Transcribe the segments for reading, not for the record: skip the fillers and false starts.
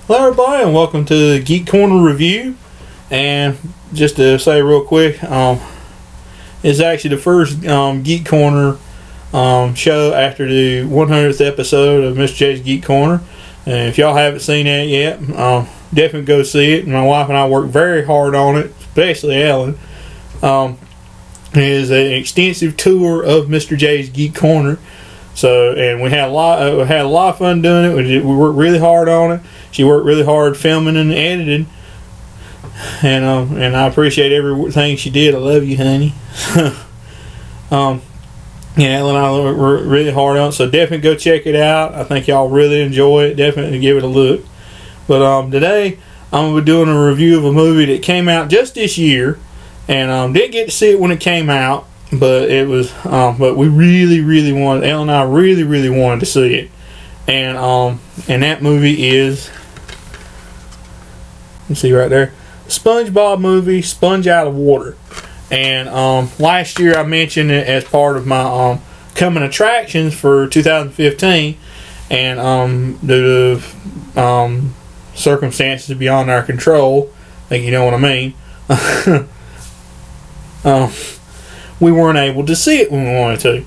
Hello everybody and welcome to the Geek Corner review. And just to say real quick, it's actually the first Geek Corner show after the 100th episode of Mr. J's Geek Corner. And if y'all haven't seen that yet, definitely go see it. My wife and I worked very hard on it, especially Ellen. It is an extensive tour of Mr. J's Geek Corner. So, and we had a lot of fun doing it. We worked really hard on it. She worked really hard filming and editing, and I appreciate everything she did. I love you, honey. Yeah, Ellen and I worked really hard on it. So definitely go check it out. I think y'all really enjoy it. Definitely give it a look. But today I'm gonna be doing a review of a movie that came out just this year, and didn't get to see it when it came out. But it was, but we really wanted. Ellen and I really wanted to see it, and that movie is, you see right there, SpongeBob movie, Sponge Out of Water. And last year I mentioned it as part of my coming attractions for 2015, and due to circumstances beyond our control, I think you know what I mean. We weren't able to see it when we wanted to,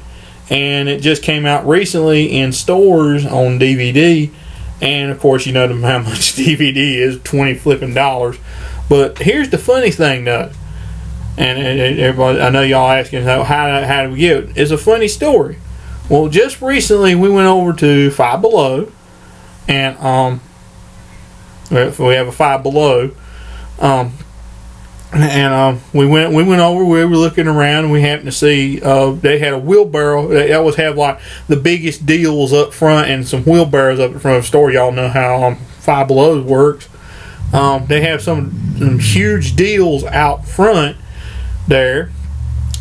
and it just came out recently in stores on DVD. And of course, you know how much DVD is, $20 flipping. But here's the funny thing, though, and everybody, I know y'all asking how do we get it? It's a funny story. Well, just recently we went over to Five Below, and we have a Five Below. And we went over. We were looking around, and we happened to see they had a wheelbarrow. They always have like the biggest deals up front and some wheelbarrows up in front of the store. Y'all know how Five Below works. They have some huge deals out front there,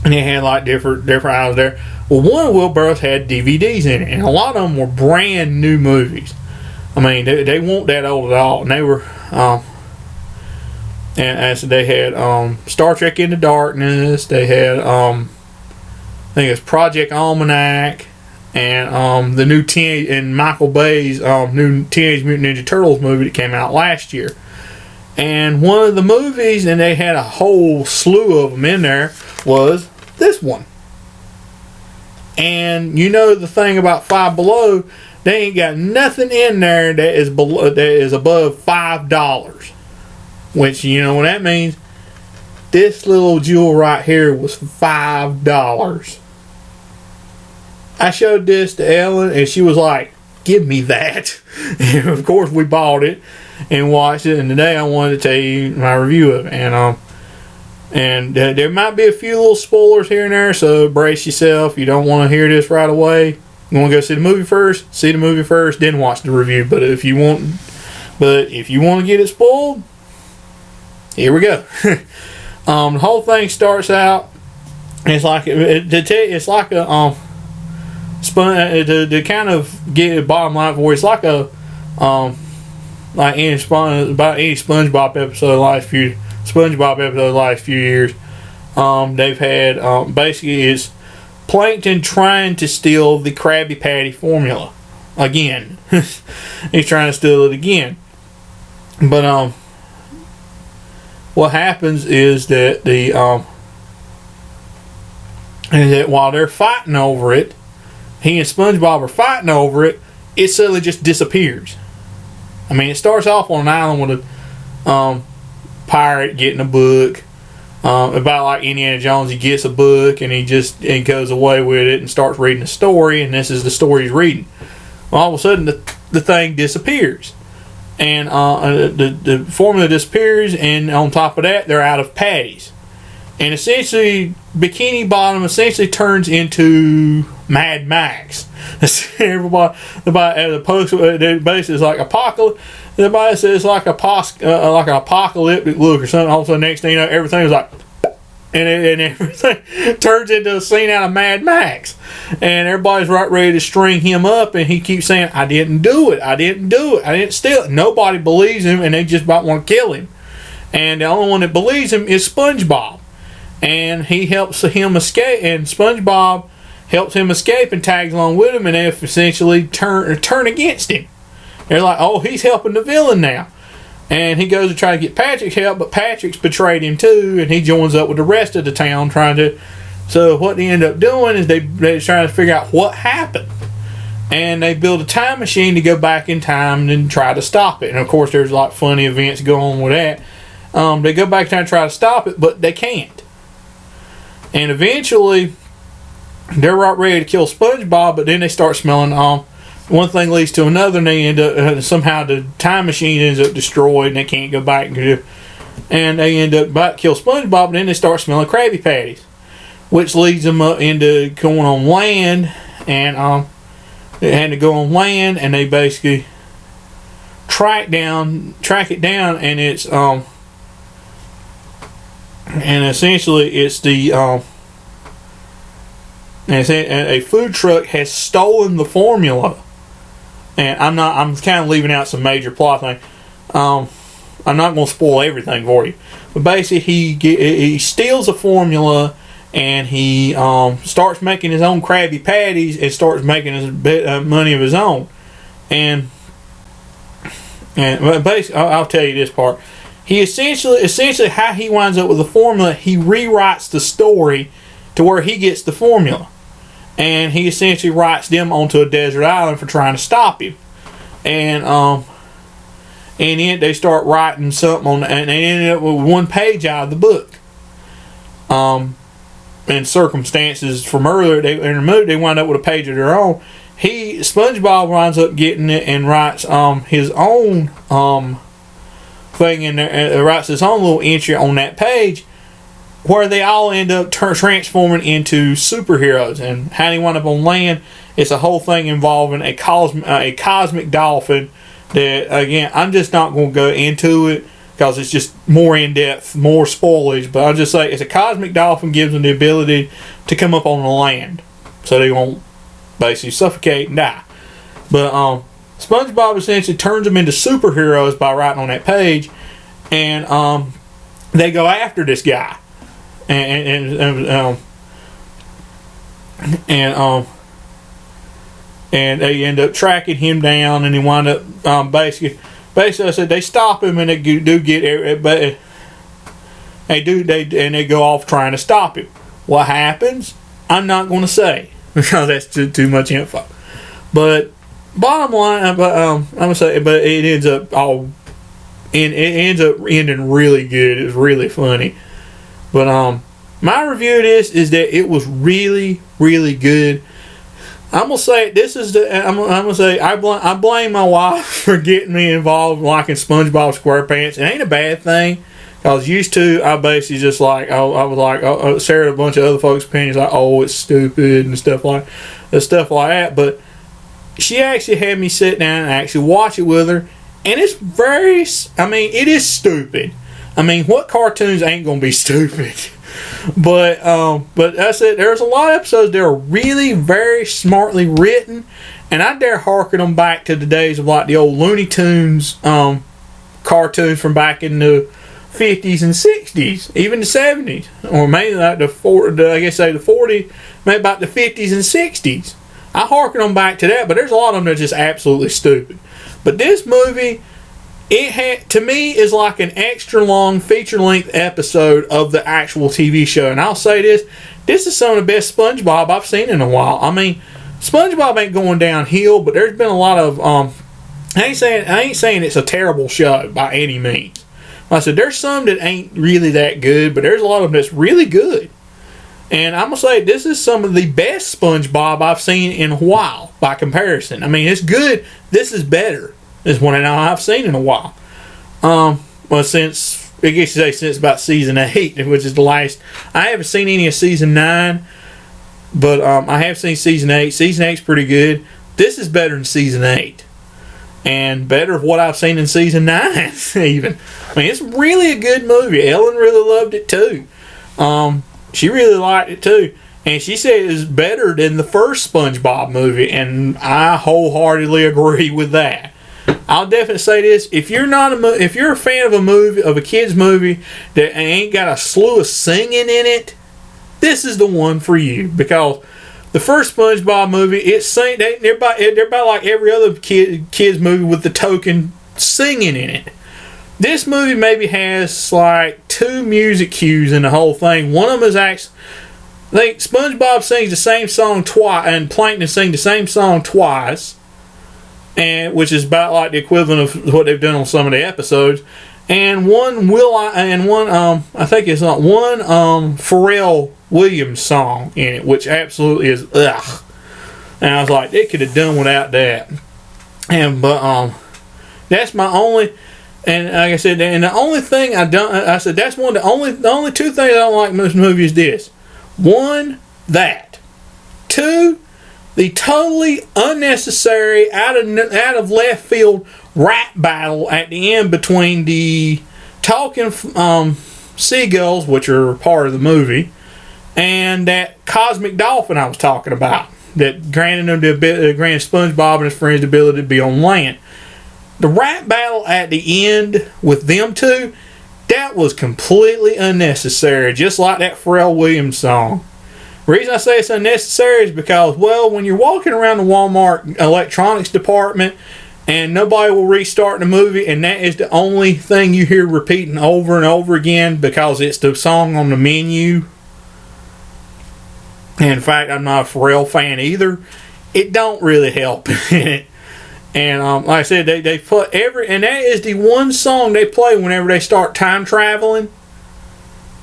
and they had like different items there. Well, one of the wheelbarrows had DVDs in it, and a lot of them were brand new movies. I mean, they weren't that old at all, and they were. And as they had Star Trek Into Darkness, they had I think it's Project Almanac, and the new Michael Bay's new Teenage Mutant Ninja Turtles movie that came out last year. And one of the movies, and they had a whole slew of them in there, was this one. And you know the thing about Five Below, they ain't got nothing in there that is above $5. Which, you know what that means? This little jewel right here was $5. I showed this to Ellen, and she was like, give me that. And of course we bought it and watched it, and today I wanted to tell you my review of it. And there might be a few little spoilers here and there, so brace yourself. You don't want to hear this right away. You want to go see the movie first, then watch the review. But if you want to get it spoiled, here we go. The whole thing starts out. It's like it's like a to kind of get the bottom line for it. It's like a like any SpongeBob episode the last few years. They've had basically it's Plankton trying to steal the Krabby Patty formula again. He's trying to steal it again, but what happens is that while they're fighting over it, he and SpongeBob are fighting over it, it suddenly just disappears. I mean, it starts off on an island with a pirate getting a book. About like Indiana Jones, he gets a book and he goes away with it and starts reading a story, and this is the story he's reading. Well, all of a sudden, the thing disappears. And the formula disappears, and on top of that, they're out of patties. And essentially, Bikini Bottom turns into Mad Max. Everybody the post basically is like apocalypse. Everybody says it's like like an apocalyptic look or something. All of a sudden, next thing you know, everything is like, and everything turns into a scene out of Mad Max. And everybody's right ready to string him up, and he keeps saying, I didn't do it, I didn't steal it. Nobody believes him, and they just about want to kill him. And the only one that believes him is SpongeBob. And he helps him escape, and SpongeBob helps him escape and tags along with him, and they essentially turn against him. They're like, oh, he's helping the villain now. And he goes to try to get Patrick's help, but Patrick's betrayed him too, and he joins up with the rest of the town trying to... So what they end up doing is they're trying to figure out what happened. And they build a time machine to go back in time and try to stop it. And of course there's like funny events going on with that. They go back in time and try to stop it, but they can't. And eventually they're right ready to kill SpongeBob, but then they start smelling one thing leads to another, and they end up somehow the time machine ends up destroyed, and they can't go back and they end up about to kill SpongeBob, and then they start smelling Krabby Patties, which leads them up into going on land, and they had to go on land, and they basically track it down, and it's and essentially it's the and a food truck has stolen the formula. And I'm kind of leaving out some major plot thing. I'm not going to spoil everything for you. But basically, he steals a formula, and he starts making his own Krabby Patties and starts making his money of his own. And basically, I'll tell you this part. He essentially how he winds up with the formula, he rewrites the story to where he gets the formula. And he essentially writes them onto a desert island for trying to stop him. And then they start writing something on, and they ended up with one page out of the book. And circumstances from earlier in the movie, they wind up with a page of their own. SpongeBob winds up getting it and writes his own thing in there, writes his own little entry on that page, where they all end up transforming into superheroes. And how they wind up on land, it's a whole thing involving a cosmic dolphin that, again, I'm just not going to go into it because it's just more in-depth, more spoilage, but I'll just say it's a cosmic dolphin gives them the ability to come up on the land so they won't basically suffocate and die. But SpongeBob essentially turns them into superheroes by writing on that page, and they go after this guy. And they end up tracking him down, and they wind up basically I said they stop him, and they do get, but they go off trying to stop him. What happens? I'm not going to say because that's too much info. But bottom line, I'm gonna say, but it ends up ending really good. It's really funny. But my review of this is that it was really, really good. I'm gonna say this is I'm gonna say I blame my wife for getting me involved in liking SpongeBob SquarePants. It ain't a bad thing, because used to I basically just like I was like shared a bunch of other folks' opinions like, oh, it's stupid and stuff like that. But she actually had me sit down and actually watch it with her, and it's very. I mean, it is stupid. I mean, what cartoons ain't gonna be stupid? But I said there's a lot of episodes that are really very smartly written, and I dare harken them back to the days of like the old Looney Tunes cartoons from back in the 50s and 60s, even the 70s, or maybe like the 40s, maybe about the 50s and 60s. I harken them back to that, but there's a lot of them that are just absolutely stupid. But this movie, to me, is like an extra long feature-length episode of the actual TV show. And I'll say this is some of the best SpongeBob I've seen in a while. I mean, SpongeBob ain't going downhill, but there's been a lot of I ain't saying it's a terrible show by any means. Like I said, there's some that ain't really that good, but there's a lot of them that's really good. And I'm gonna say this is some of the best SpongeBob I've seen in a while by comparison. I mean, it's good. This is better. Is one I've seen in a while. Well, since about season 8, which is the last. I haven't seen any of season 9, but I have seen season 8. Season 8's pretty good. This is better than season 8, and better of what I've seen in season 9 even. I mean, it's really a good movie. Ellen really loved it too. She really liked it too. And she said it was better than the first SpongeBob movie, and I wholeheartedly agree with that. I'll definitely say this: if you're a fan of a kids movie that ain't got a slew of singing in it, this is the one for you. Because The first SpongeBob movie, they're about like every other kids movie with the token singing in it. This movie maybe has like 2 music cues in the whole thing. One of them is actually, I think SpongeBob sings the same song twice, and Plankton sings the same song twice, and which is about like the equivalent of what they've done on some of the episodes. And one Pharrell Williams song in it, which absolutely is ugh. And I was like, they could have done without that. That's my only. And like I said, and the only thing I said that's one of the only 2 things I don't like in this movie is this. 1, that. 2, the totally unnecessary, out of left field rap battle at the end between the talking seagulls, which are part of the movie, and that cosmic dolphin I was talking about, that granted SpongeBob and his friends the ability to be on land. The rap battle at the end with them 2, that was completely unnecessary, just like that Pharrell Williams song. The reason I say it's unnecessary is because, well, when you're walking around the Walmart electronics department and nobody will restart the movie, and that is the only thing you hear repeating over and over again because it's the song on the menu. And in fact, I'm not a Pharrell fan either. It don't really help in it. And like I said, they put and that is the one song they play whenever they start time traveling.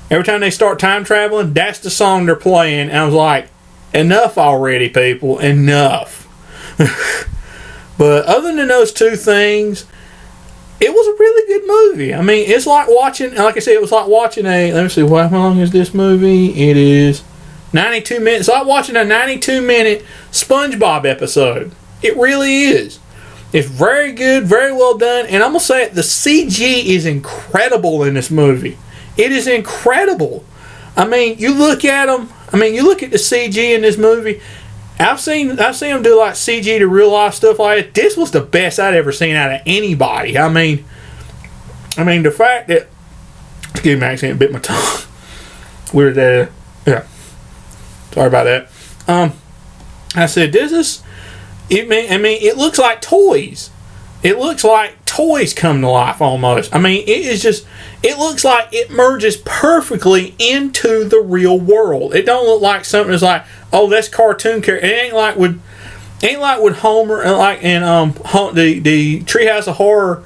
Every time they start time traveling, that's the song they're playing. And I was like, enough already, people, enough. But other than those 2 things, it was a really good movie. I mean, it's like watching, like I said, it was like watching let me see, how long is this movie? It is 92 minutes. It's like watching a 92-minute SpongeBob episode. It really is. It's very good, very well done, and I'm going to say it, the CG is incredible in this movie. It is incredible. I mean, you look at them, you look at the CG in this movie, I've seen them do like CG to real life stuff like that. This was the best I'd ever seen out of anybody. I mean, the fact that, excuse me, I accidentally bit my tongue. Weird that, yeah. Sorry about that. I said, this is, it looks like toys. It looks like toys come to life almost. It looks like it merges perfectly into the real world. It don't look like something that's like, oh, that's cartoon character. It ain't like with Homer, like in the Treehouse of Horror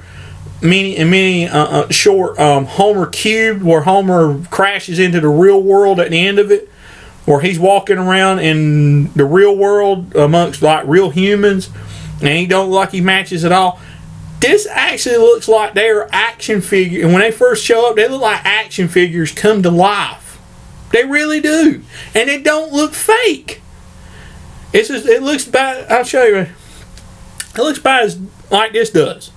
mini short Homer Cubed, where Homer crashes into the real world at the end of it, where he's walking around in the real world amongst like real humans, and he don't look like he matches at all. This actually looks like they are action figures, and when they first show up, they look like action figures come to life. They really do, and it don't look fake. It's just, it looks about. I'll show you. It looks about as like this does.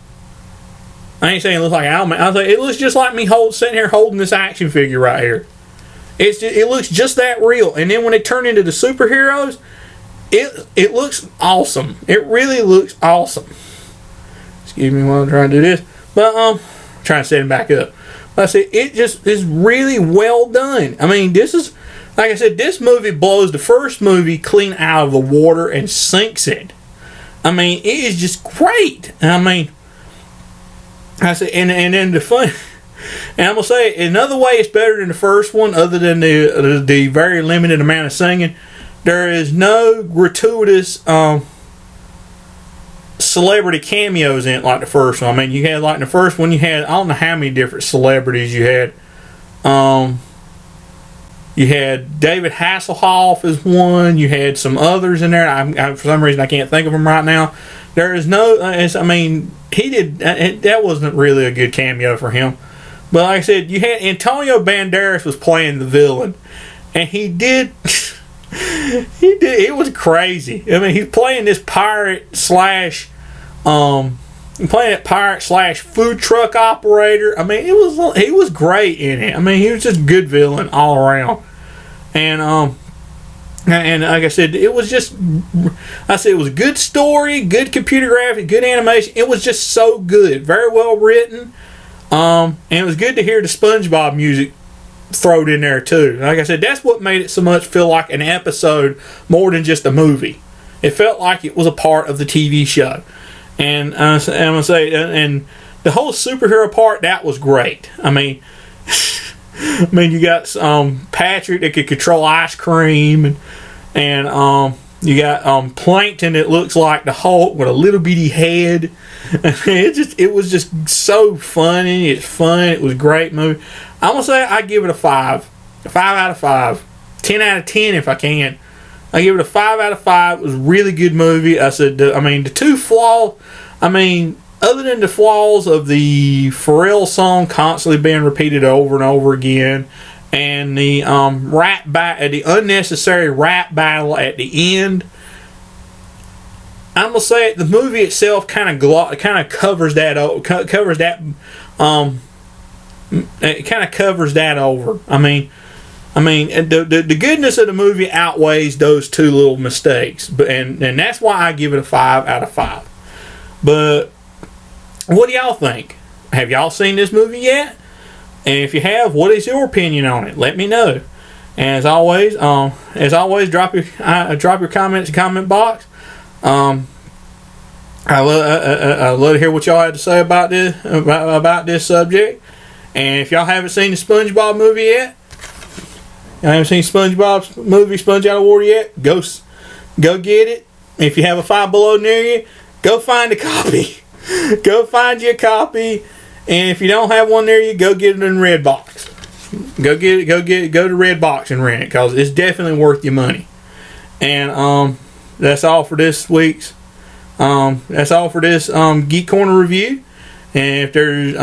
I ain't saying it looks like Alman. I was like, it looks just like me sitting here holding this action figure right here. It looks just that real, and then when they turn into the superheroes, it looks awesome. It really looks awesome. Excuse me while I'm trying to do this, but trying to set him back up. But I said, it just is really well done. I mean, this is, like I said, this movie blows the first movie clean out of the water and sinks it. I mean, it is just great. I mean, I said, and then the fun. And I'm gonna say another way it's better than the first one, other than the very limited amount of singing. There is no gratuitous celebrity cameos in it like the first one. I mean, you had like in the first one, you had I don't know how many different celebrities you had. You had David Hasselhoff as one. You had some others in there. For some reason, I can't think of them right now. There is no. I mean, he did. That wasn't really a good cameo for him. But like I said, you had Antonio Banderas was playing the villain, and he did. He did. It was crazy. I mean, he's playing this pirate slash food truck operator. I mean, he was great in it. I mean, he was just a good villain all around. And like I said, it was just. I said it was a good story, good computer graphics, good animation. It was just so good, very well written. And it was good to hear the SpongeBob music thrown in there too. Like I said, that's what made it so much feel like an episode more than just a movie. It felt like it was a part of the TV show. And I'm gonna say, and the whole superhero part, that was great. I mean, you got Patrick that could control ice cream, and you got Plankton that looks like the Hulk with a little bitty head. It was just so funny. It's fun. It was a great movie. I'm gonna say I give it a 5 out of 5, 10 out of 10 if I can. I give it a 5 out of 5. It was a really good movie. I said, the two flaws. Other than the flaws of the Pharrell song constantly being repeated over and over again, and the the unnecessary rap battle at the end, I'm gonna say it. The movie itself kind of covers that. It kind of covers that over. The goodness of the movie outweighs those two little mistakes, and that's why I give it a 5 out of 5. But what do y'all think? Have y'all seen this movie yet? And if you have, what is your opinion on it? Let me know. And as always, drop your comments in the comment box. I love to hear what y'all had to say about this subject. And if y'all haven't seen the SpongeBob movie yet, I haven't seen SpongeBob's movie, Sponge Out of Water yet, go get it. If you have a Five Below near you, go find a copy. Go find you a copy. And if you don't have one near you, go get it in Redbox. Go to Redbox and rent it, because it's definitely worth your money. And that's all for this week's. That's all for this Geek Corner review. And if there's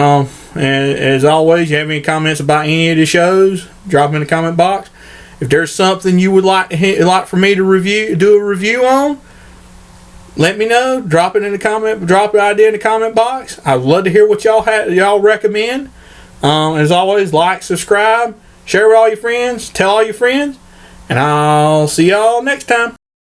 and as always, you have any comments about any of the shows, drop them in the comment box. If there's something you would like for me to do a review on, let me know. Drop it in the comment. Drop the idea in the comment box. I'd love to hear what y'all recommend. As always, like, subscribe, share with all your friends, tell all your friends, and I'll see y'all next time.